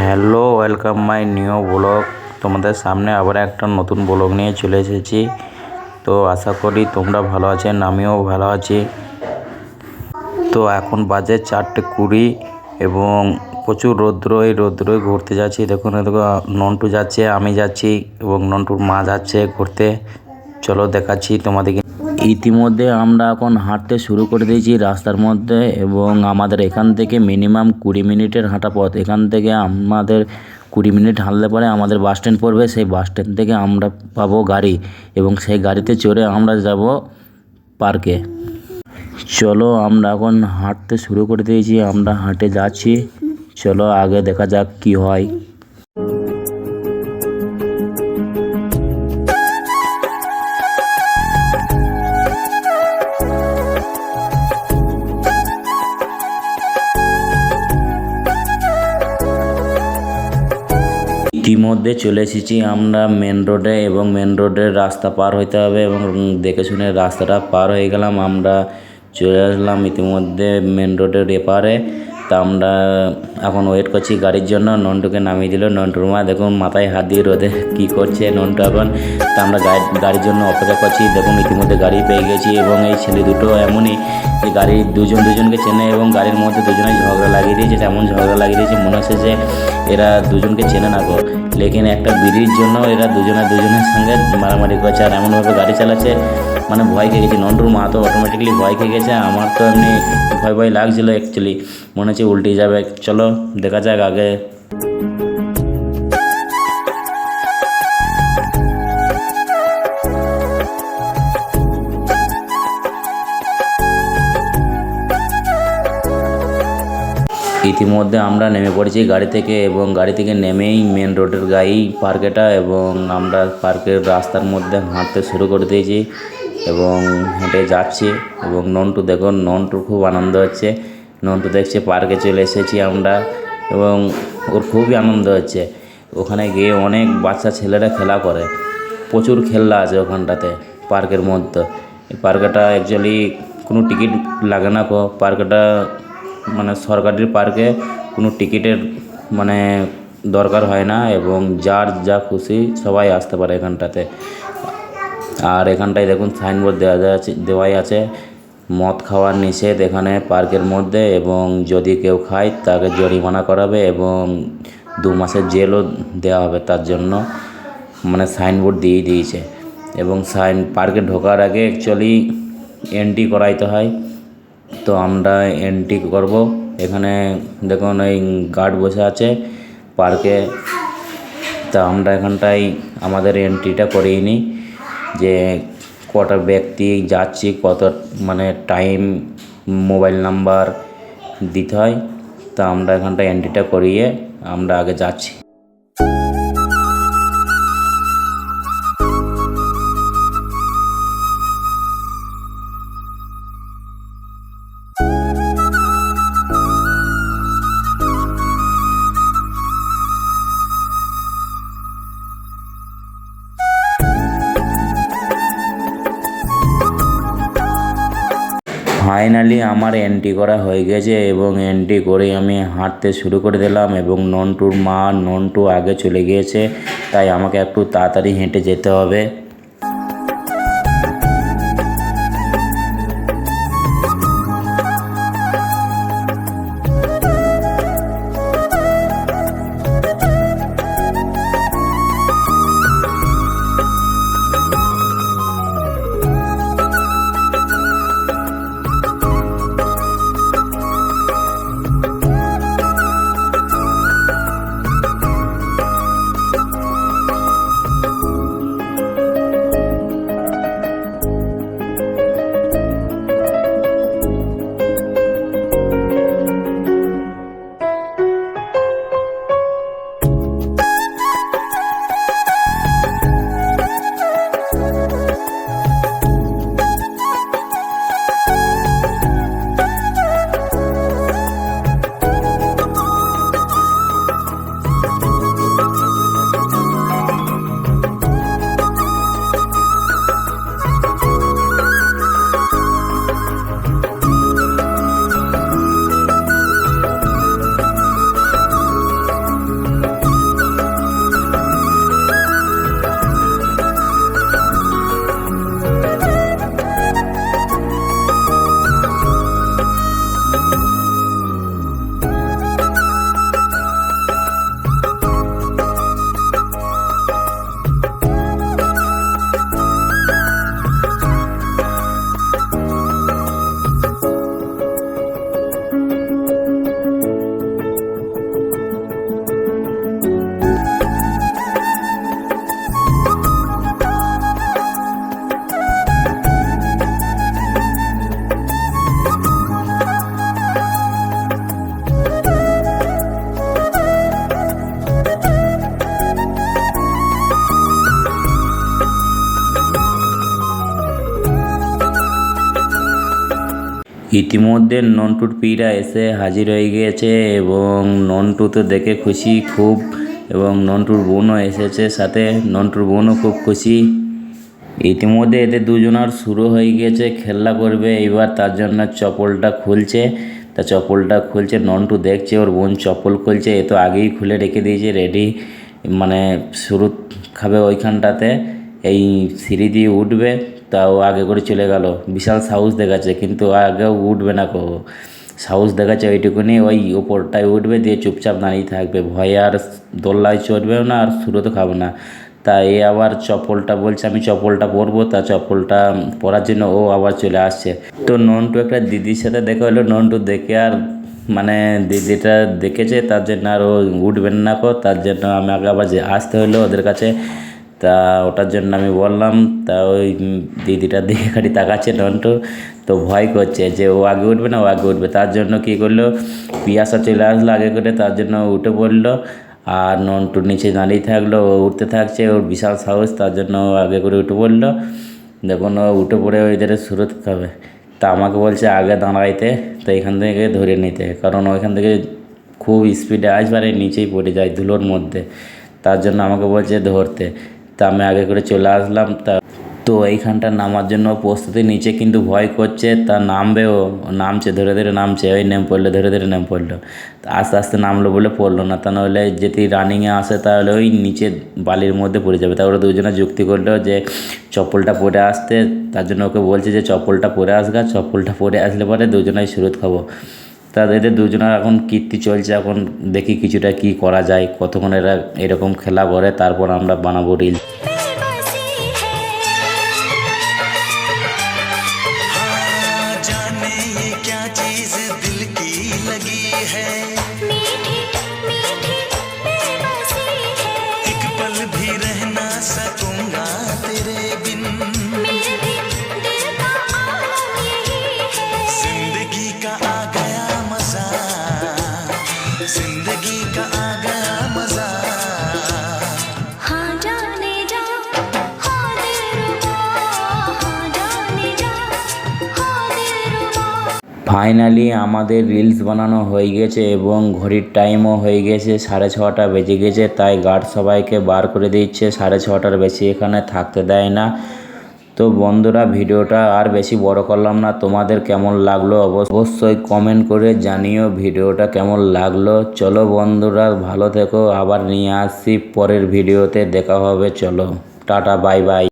Hello, welcome my new blog. তোমাদের সামনে আবার একটা নতুন ব্লগ নিয়ে চলে এসেছি। তো আশা করি তোমরা ভালো আছেন, আমিও ভালো আছি। তো এখন বাজে 4:20 এবং প্রচুর রৌদ্র। এই রৌদ্রই ঘুরতে যাচ্ছি। দেখুন নন্টু যাচ্ছে, আমি যাচ্ছি এবং নন্টুর মা যাচ্ছে ঘুরতে। চলো দেখাচ্ছি তোমাদেরকে। ইতিমধ্যে আমরা এখন হাঁটতে শুরু করে দিয়েছি রাস্তার মধ্যে এবং আমাদের এখান থেকে মিনিমাম 20 মিনিটের হাঁটা পথ। এখান থেকে আমাদের 20 মিনিট হাঁটলে পরে আমাদের বাস স্ট্যান্ড পড়বে। সেই বাস স্ট্যান্ড থেকে আমরা পাবো গাড়ি এবং সেই গাড়িতে চড়ে আমরা যাব পার্কে। চলো আমরা এখন হাঁটতে শুরু করে দিয়েছি, আমরা হাঁটে যাচ্ছি। চলো আগে দেখা যাক কি হয়। ইতিমধ্যে চলে এসেছি আমরা মেন রোডে এবং মেন রোডের রাস্তা পার হইতে হবে এবং দেখে শুনে রাস্তাটা পার হয়ে গেলাম। আমরা চলে আসলাম ইতিমধ্যে মেন রোডের এপারে। তা আমরা এখন ওয়েট করছি গাড়ির জন্য। নন্টুকে নামিয়ে দিল। নন্টুর মা দেখুন মাথায় হাত দিয়ে রোদে কী করছে নন্টু এখন। তা আমরা গাড়ির জন্য অপেক্ষা করছি। দেখুন ইতিমধ্যে গাড়ি পেয়ে গেছি এবং এই ছেলে দুটো এমনই যে গাড়ি দুজনকে চেনে এবং গাড়ির মধ্যে দুজনে ঝগড়া লাগিয়ে দিয়েছে। তেমন ঝগড়া লাগিয়ে দিয়েছে মনে হচ্ছে যে এরা দুজনকে চেনে না গো। লেকিন একটা বিড়ির জন্য এরা দুজনের সঙ্গে মারামারি করছে আর এমনভাবে গাড়ি চালাচ্ছে মানে ভয় খেয়ে গেছে। নন্টুর মা তো অটোমেটিকলি ভয় খেয়ে গেছে। আমার তো এমনি ভয় লাগছিলো অ্যাকচুয়ালি, মনে হচ্ছে উল্টে যাবে। চলো দেখা যাক আগে। ইতিমধ্যে আমরা নেমে পড়েছি গাড়ি থেকে এবং গাড়ি থেকে নেমেই মেন রোডের গায়েই পার্কেটা এবং আমরা পার্কের রাস্তার মধ্যে হাঁটতে শুরু করে দিয়েছি এবং হেঁটে যাচ্ছি। এবং নন্টু দেখুন, নন্টুর খুব আনন্দ হচ্ছে। নন্টু দেখছে পার্কে চলে এসেছি আমরা এবং ওর খুবই আনন্দ হচ্ছে। ওখানে গিয়ে অনেক বাচ্চা ছেলেরা খেলা করে, প্রচুর খেলনা আছে ওখানটাতে পার্কের মধ্যে। এই পার্কটা অ্যাকচুয়ালি কোনো টিকিট লাগে না। পার্কটা মানে সরকারি পার্কে কোনো টিকিটের মানে দরকার হয় না এবং যার যা খুশি সবাই আসতে পারে এখানটাতে। আর এখানটায় দেখুন সাইনবোর্ড দেওয়াই আছে মদ খাওয়ার নিষেধ এখানে পার্কের মধ্যে এবং যদি কেউ খায় তাকে জরিমানা করাবে এবং 2 মাসের জেলও দেওয়া হবে তার জন্য, মানে সাইনবোর্ড দিয়েছে। এবং পার্কে ঢোকার আগে অ্যাকচুয়ালি এন্ট্রি করাইতে হয়। তো আমরা এন্ট্রি করব। এখানে দেখুন এই গার্ড বসে আছে পার্কে। তা আমরা এখানটায় আমাদের এন্ট্রিটা করিয়ে নিই যে কটা ব্যক্তি যাচ্ছি, কত মানে টাইম, মোবাইল নাম্বার দিতে হয়। তা আমরা এখানটায় এন্ট্রিটা করিয়ে আমরা আগে যাচ্ছি। ফাইনালি আমার এন্ট্রি করা হয়ে গেছে এবং এন্ট্রি করে আমি হাঁটতে শুরু করে দিলাম এবং নন্টু আগে চলে গিয়েছে, তাই আমাকে একটু তাড়াতাড়ি হেঁটে যেতে হবে। ইতিমধ্যে নন্টুর পিরা এসে হাজির হয়ে গিয়েছে এবং নন্টু তো দেখে খুশি খুব, এবং নন্টুর বোনও এসেছে সাথে, নন্টুর বোনও খুব খুশি। ইতিমধ্যে এদের দুজনার শুরু হয়ে গিয়েছে, খেলা করবে এবার, তার জন্য চপ্পলটা খুলছে। তা চপ্পলটা খুলছে, নন্টু দেখছে ওর বোন চপ্পল খুলছে, এ তো আগেই খুলে রেখে দিয়েছে রেডি, মানে শুরু খাবে ওইখানটাতে, এই সিঁড়ি দিয়ে উঠবে। তাও আগে করে চলে গেল, বিশাল সাহস দেখাচ্ছে, কিন্তু আগেও উঠবে না কো, সাহস দেখাচ্ছে ওইটুকুনি, ওই ওপরটায় উঠবে দিয়ে চুপচাপ দাঁড়িয়ে থাকবে, ভয়ে আর দোল্লায় চড়বেও না আর শুরু তো খাবে না। তা এ আবার চপ্পলটা বলছে আমি চপ্পলটা পরবো, তা চপ্পলটা পরার জন্য ও আবার চলে আসছে। তো নন্টু একটা দিদির সাথে দেখা হলো, নন্টু দেখে আর মানে দিদিটা দেখেছে, তার জন্য আর ও উঠবেন না কো, তার জন্য আমাকে আবার যে আসতে হলো ওদের কাছে। তা ওটার জন্য আমি বললাম, তা ওই দিদিটার দিকে খালি তাকাচ্ছে নন্টু, তো ভয় করছে যে ও আগে উঠবে না ও আগে উঠবে, তার জন্য কী করলো, পিয়াসা চলে আসলো আগে করে, তার জন্য উঠে পড়লো, আর নন্টু নিচে দাঁড়িয়ে থাকলো, ও উঠতে থাকছে, ওর বিশাল সাহস, তার জন্য ও আগে করে উঠে পড়লো। দেখুন ও উঠে পড়ে ওইদের শুরু খাবে, তা আমাকে বলছে আগে দাঁড়াইতে, তো এখান থেকে ধরে নিতে, কারণ ওইখান থেকে খুব স্পিডে আসবারে নিচেই পড়ে যায় ধুলোর মধ্যে, তার জন্য আমাকে বলছে ধরতে। তা আমি আগে করে চলে আসলাম। তো এইখানটা নামার জন্য প্রস্তুতি নিচে, কিন্তু ভয় করছে, তা নামবেও, নামছে ধরে ধরে নামছে, ওই নেম পড়লো, ধরে ধরে নেম পড়লো, আস্তে আস্তে নামলো বলে পড়লো না, তা নাহলে যদি রানিংয়ে আসে তাহলে ওই নিচে বালির মধ্যে পড়ে যাবে। তারপরে দুজনে যুক্তি করলো যে চপ্পলটা পরে আসতে, তার জন্য ওকে বলছে যে চপ্পলটা পরে আসগা, চপ্পলটা পরে আসলে পরে দুজনেই সুরত খাবো। তা এদের দুজনের এখন কীর্তি চলছে, এখন দেখি কিছুটা কি করা যায়, কতক্ষণ এরা এরকম খেলা করে, তারপর আমরা বানাবো রিল। जिंदगी का आ गया मजा, हाँ जाने जा, हाँ दिलरुबा, हाँ जाने जा, हाँ दिलरुबा। ফাইনালি আমাদের রিলস বানানো হয়ে গেছে এবং ঘড়ির টাইমও হয়ে গেছে, 6:30 বেজে গেছে, তাই গার্ড সবাইকে বার করে দিচ্ছে, 6:30 বেশি এখানে থাকতে দেয় না। তো বন্ধুরা ভিডিওটা আর বেশি বড় করলাম না, তোমাদের কেমন লাগলো অবশ্যই কমেন্ট করে জানিও ভিডিওটা কেমন লাগলো। চলো বন্ধুরা ভালো থেকো, আবার নিয়ে আসছি পরের ভিডিওতে, দেখা হবে, চলো টাটা বাই বাই।